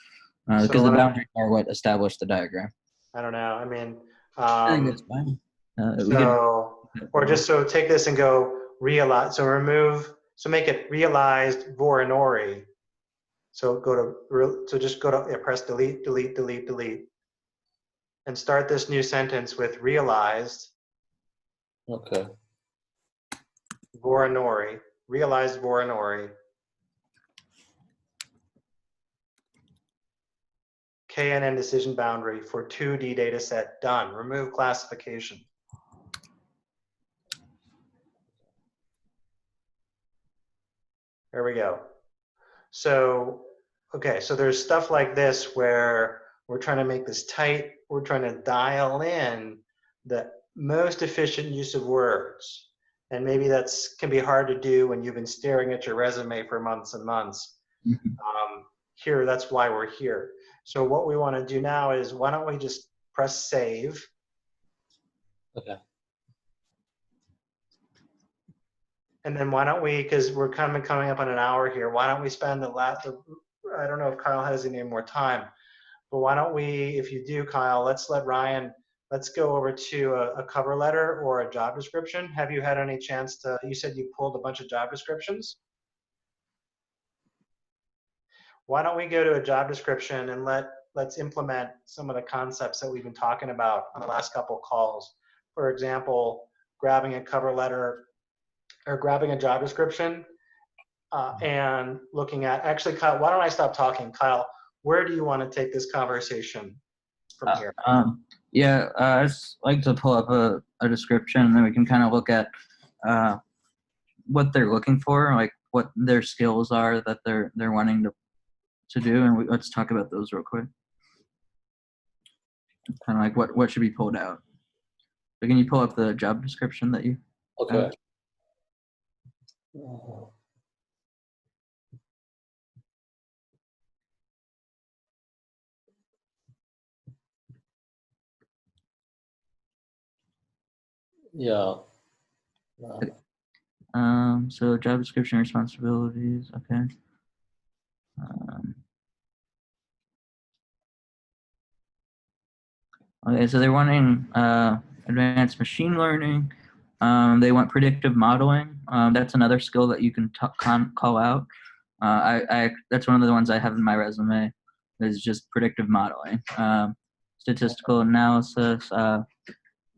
Because the boundaries are what establish the diagram. I don't know. I mean, I think that's fine. or just so take this and go realize. So make it realized Voronoi. So just go to press delete, delete, delete, delete, and start this new sentence with realized. Okay. Voronoi, realized Voronoi. KNN decision boundary for 2D data set, done. Remove classification. There we go. So, okay, so there's stuff like this where we're trying to make this tight. We're trying to dial in the most efficient use of words. And maybe that's can be hard to do when you've been staring at your resume for months and months. Here, that's why we're here. So what we want to do now is, why don't we just press save? Okay. And then why don't we, because we're kind of coming up on an hour here, why don't we spend I don't know if Kyle has any more time, but why don't we, if you do, Kyle, let's go over to a cover letter or a job description. Have you had any chance you said you pulled a bunch of job descriptions? Why don't we go to a job description and let's implement some of the concepts that we've been talking about on the last couple of calls. For example, grabbing a cover letter or grabbing a job description and looking at, actually, Kyle, why don't I stop talking? Kyle, where do you want to take this conversation from here? I just like to pull up a description, and then we can kind of look at what they're looking for, like what their skills are that they're wanting to do, and let's talk about those real quick. Kind of like what should be pulled out. So can you pull up the job description that you? Okay. Yeah. So job description, responsibilities. Okay. Okay, so they're wanting advanced machine learning. They want predictive modeling. That's another skill that you can call out. That's one of the ones I have in my resume. Is just predictive modeling, statistical analysis.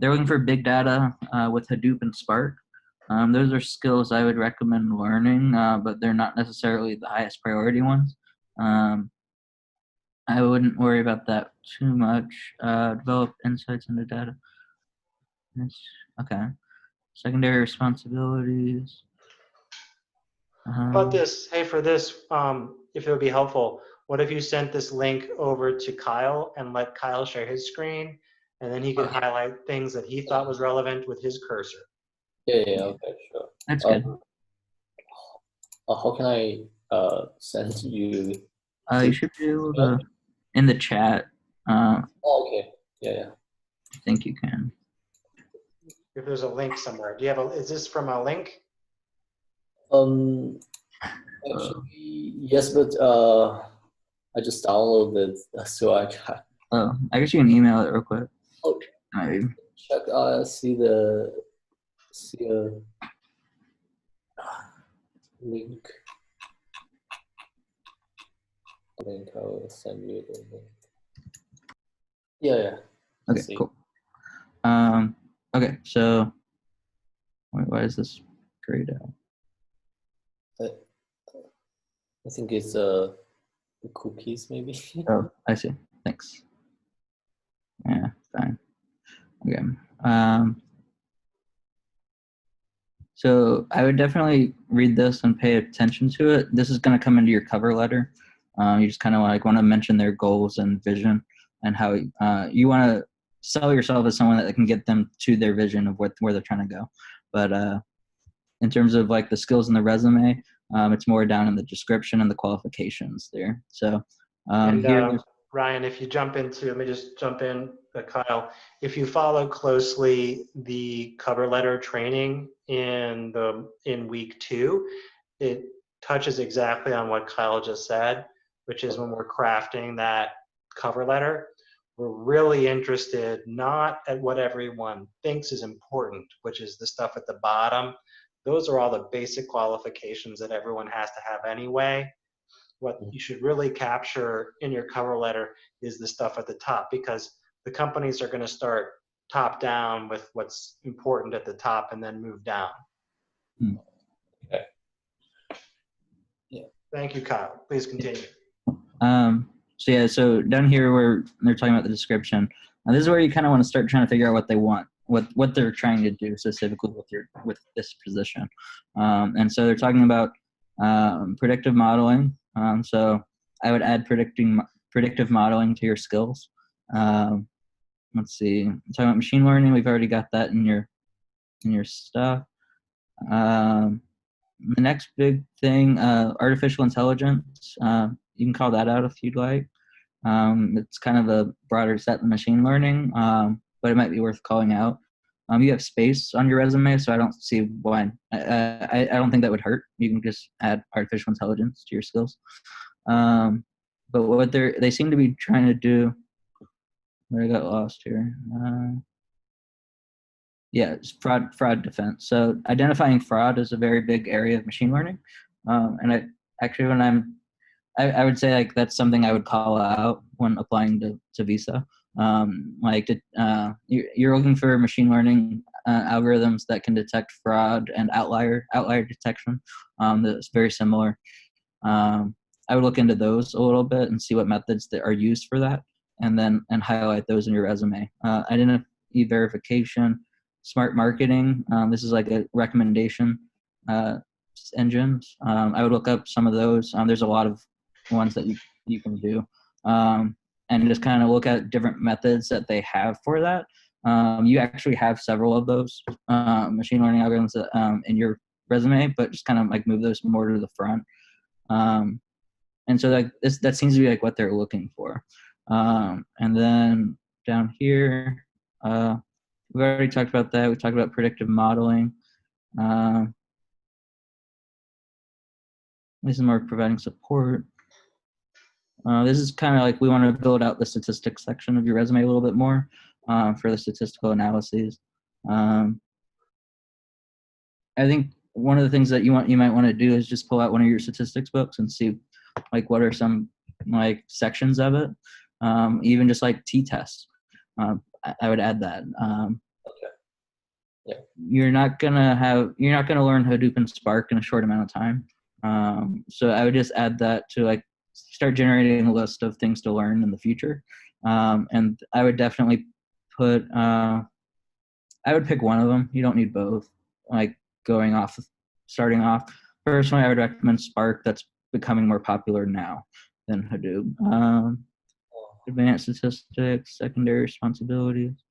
They're looking for big data with Hadoop and Spark. Those are skills I would recommend learning, but they're not necessarily the highest priority ones. I wouldn't worry about that too much. Develop insights into data. Okay. Secondary responsibilities. How about this? Hey, for this, if it would be helpful, what if you sent this link over to Kyle and let Kyle share his screen, and then he could highlight things that he thought was relevant with his cursor? Yeah, okay, sure. That's good. How can I send you? You should be able to in the chat. Okay. Yeah. I think you can. If there's a link somewhere, is this from a link? Actually, yes, but I just downloaded it, so I got. Oh, I guess you can email it real quick. Okay. Check. See a link. I will send you the link. Yeah. Okay, cool. Okay, so why is this grayed out? I think it's cookies, maybe. Oh, I see. Thanks. Yeah, fine. Okay. So I would definitely read this and pay attention to it. This is going to come into your cover letter. You just kind of want to mention their goals and vision and how you want to sell yourself as someone that can get them to their vision of where they're trying to go. But in terms of like the skills in the resume, It's more down in the description and the qualifications there. So And here, Ryan, if you jump into, let me just jump in, Kyle. If you follow closely the cover letter training in week 2, it touches exactly on what Kyle just said, which is when we're crafting that cover letter, we're really interested not at what everyone thinks is important, which is the stuff at the bottom. Those are all the basic qualifications that everyone has to have anyway. What you should really capture in your cover letter is the stuff at the top, because the companies are going to start top down with what's important at the top and then move down. Okay. Yeah. Thank you, Kyle. Please continue. So yeah, so down here where they're talking about the description, this is where you kind of want to start trying to figure out what they want, what they're trying to do specifically with this position. And so they're talking about predictive modeling. So I would add predictive modeling to your skills. Let's see, talking about machine learning, we've already got that in your stuff. The next big thing, artificial intelligence. You can call that out if you'd like. It's kind of a broader set than machine learning, but it might be worth calling out. You have space on your resume, so I don't see why. I don't think that would hurt. You can just add artificial intelligence to your skills. But what they seem to be trying to do, I got lost here. Yeah, it's fraud defense. So identifying fraud is a very big area of machine learning. And I would say like that's something I would call out when applying to visa. You're looking for machine learning algorithms that can detect fraud and outlier detection. That's very similar. I would look into those a little bit and see what methods that are used for that, and highlight those in your resume. Identity verification, smart marketing. This is like a recommendation engines. I would look up some of those. There's a lot of ones that you can do, and just kind of look at different methods that they have for that. You actually have several of those machine learning algorithms in your resume, but just kind of like move those more to the front. And so like that seems to be like what they're looking for. And then down here, we've already talked about that. We talked about predictive modeling. This is more providing support. This is kind of like we want to build out the statistics section of your resume a little bit more for the statistical analyses. I think one of the things that you might want to do is just pull out one of your statistics books and see like what are some like sections of it, even just like t-tests. I would add that. Okay. Yeah. You're not gonna learn Hadoop and Spark in a short amount of time. So I would just add that to like start generating a list of things to learn in the future. And I would definitely I would pick one of them. You don't need both. Like starting off. Personally, I would recommend Spark. That's becoming more popular now than Hadoop. Advanced statistics, secondary responsibilities.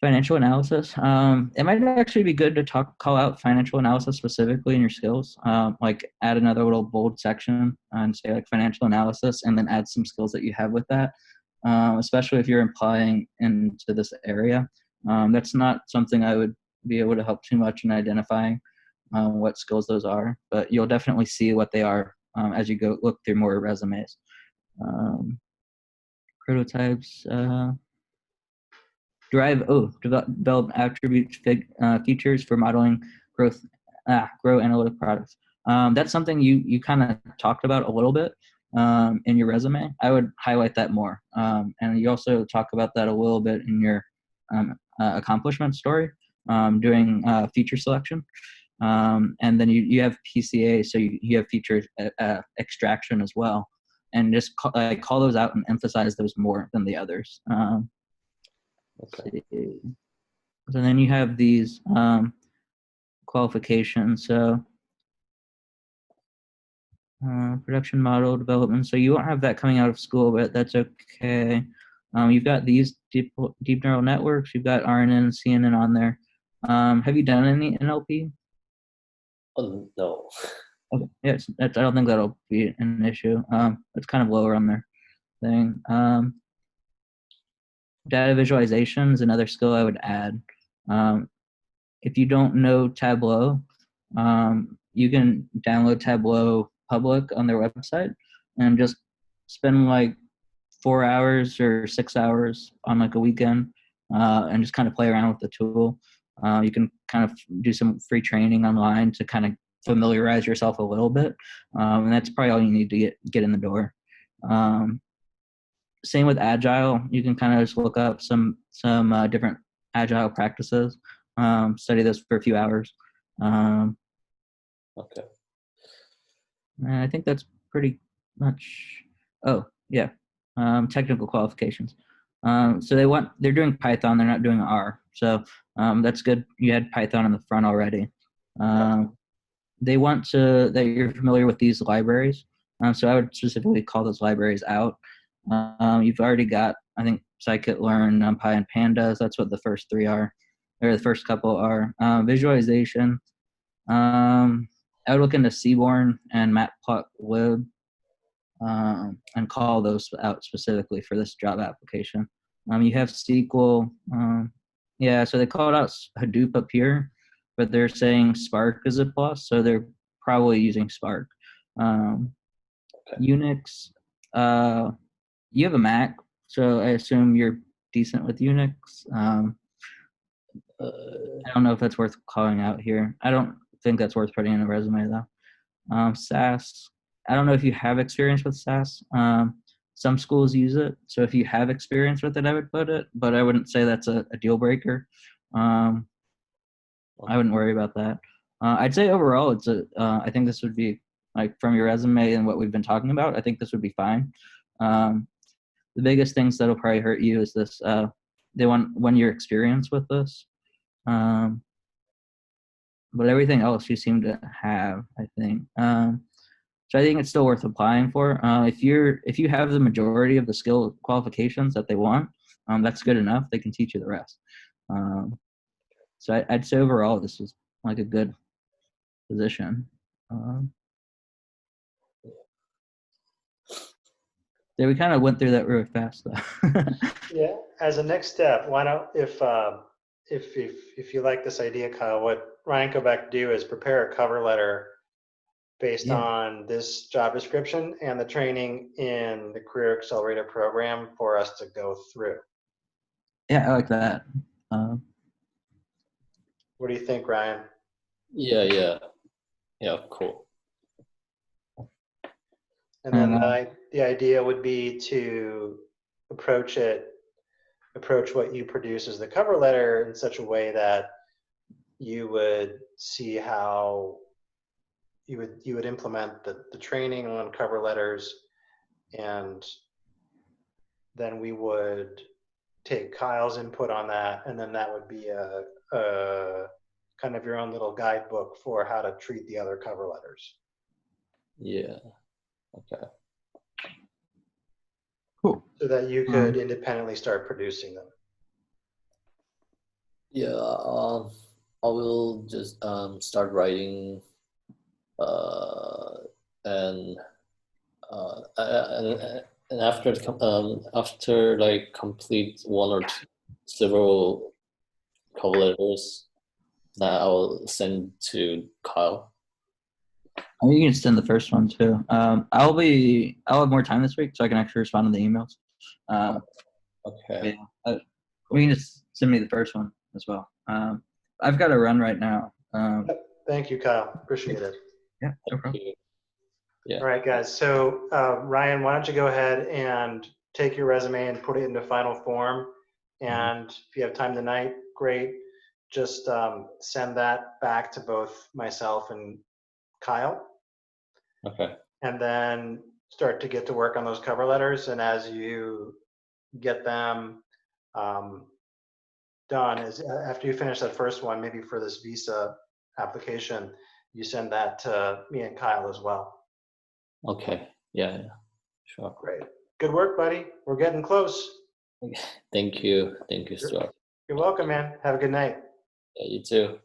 Financial analysis. It might actually be good to call out financial analysis specifically in your skills. Like add another little bold section and say like financial analysis, and then add some skills that you have with that. Especially if you're applying into this area. That's not something I would be able to help too much in identifying what skills those are, but you'll definitely see what they are as you go look through more resumes. Prototypes. Develop attributes, features for modeling grow analytic products. That's something you kind of talked about a little bit in your resume. I would highlight that more. And you also talk about that a little bit in your accomplishment story, doing feature selection. And then you have PCA, so you have feature extraction as well. And just call those out and emphasize those more than the others. Okay. So then you have these qualifications. So production model development. So you won't have that coming out of school, but that's okay. You've got these deep neural networks. You've got RNN and CNN on there. Have you done any NLP? Oh, no. Okay. Yes, I don't think that'll be an issue. It's kind of lower on their thing. Data visualization is another skill I would add. If you don't know Tableau, you can download Tableau public on their website and just spend like 4 hours or 6 hours on like a weekend and just kind of play around with the tool. You can kind of do some free training online to kind of familiarize yourself a little bit, and that's probably all you need to get in the door. Same with Agile. You can kind of just look up some different Agile practices, study those for a few hours. Okay. And I think that's pretty much. Oh yeah, technical qualifications. So they're doing Python. They're not doing R. So that's good. You had Python in the front already. They want that you're familiar with these libraries. So I would specifically call those libraries out. You've already got, I think, scikit-learn, NumPy, and pandas. That's what the first three are, or the first couple are. Visualization. I would look into Seaborn and Matplotlib and call those out specifically for this job application. You have SQL. Yeah, so they call it out Hadoop up here, but they're saying Spark is a plus, so they're probably using Spark. Unix. You have a Mac, so I assume you're decent with Unix. I don't know if that's worth calling out here. I don't think that's worth putting in a resume though. SAS. I don't know if you have experience with SAS. Some schools use it, so if you have experience with it, I would put it, but I wouldn't say that's a deal breaker. I wouldn't worry about that. I'd say overall, I think this would be, like, from your resume and what we've been talking about, I think this would be fine. The biggest things that'll probably hurt you is this. They want 1 year experience with this. But everything else you seem to have, I think. So I think it's still worth applying for. If you have the majority of the skill qualifications that they want, that's good enough. They can teach you the rest. So I'd say overall this is like a good position. Yeah, we kind of went through that really fast though. Yeah. As a next step, why don't, if you like this idea, Kyle, what Ryan Kovac do is prepare a cover letter based on this job description and the training in the Career Accelerator program for us to go through. Yeah, I like that. What do you think, Ryan? Yeah, cool. And then the idea would be to approach what you produce as the cover letter in such a way that you would see how you would implement the training on cover letters, and then we would take Kyle's input on that, and then that would be a kind of your own little guidebook for how to treat the other cover letters. Yeah. Okay. Cool. So that you could independently start producing them. Yeah. I will just start writing, and after like complete one or several cover letters that I will send to Kyle. You can send the first one too. I'll have more time this week, so I can actually respond to the emails. Okay. Yeah, we can just send me the first one as well. I've got to run right now. Thank you, Kyle. Appreciate it. Yeah, no problem. Yeah. All right, guys. So Ryan, why don't you go ahead and take your resume and put it into final form. And if you have time tonight, great. Just send that back to both myself and Kyle. Okay. And then start to get to work on those cover letters. And as you get them done, after you finish that first one, maybe for this visa application, you send that to me and Kyle as well. Okay. Yeah. Sure. Great. Good work, buddy. We're getting close. Thank you. Thank you, Stuart. You're welcome, man. Have a good night. Yeah, you too.